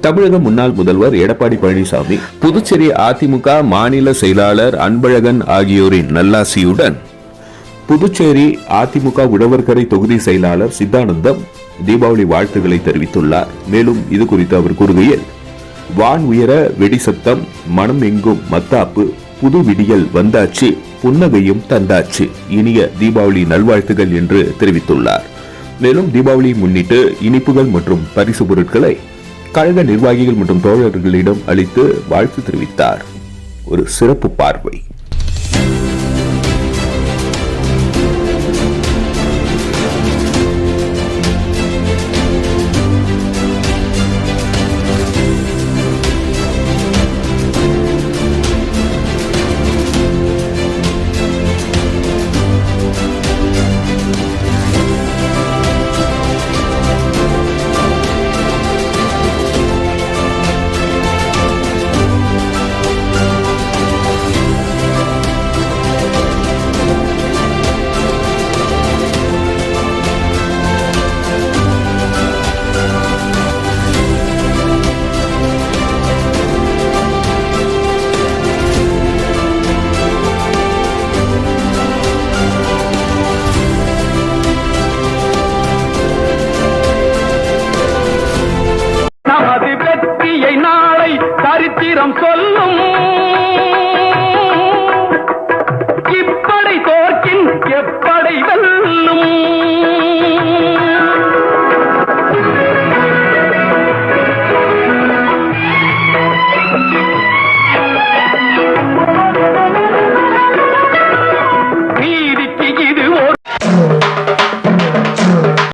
தமிழக முன்னாள் முதல்வர் எடப்பாடி பழனிசாமி, புதுச்சேரி அதிமுக மாநில செயலாளர் அன்பழகன் ஆகியோரின் நல்லாசியுடன் புதுச்சேரி அதிமுக உழவர்கரை தொகுதி செயலாளர் சித்தானந்தம் தீபாவளி வாழ்த்துக்களை தெரிவித்துள்ளார். மேலும் இது குறித்து அவர் கூறுகையில், வான் உயர வெடி சத்தம், மனம் எங்கும் மத்தாப்பு, புது விடியல் வந்தாச்சு, புன்னகையும் தந்தாச்சு, இனிய தீபாவளி நல்வாழ்த்துகள் என்று தெரிவித்துள்ளார். மேலும் தீபாவளியை முன்னிட்டு இனிப்புகள் மற்றும் பரிசு பொருட்களை கழக நிர்வாகிகள் மற்றும் தோழர்களிடம் அளித்து வாழ்த்து தெரிவித்தார். ஒரு சிறப்பு பார்வை. நாளை சரித்திரம் சொல்லும், இப்படை தோற்கின் எப்படை வெல்லும்.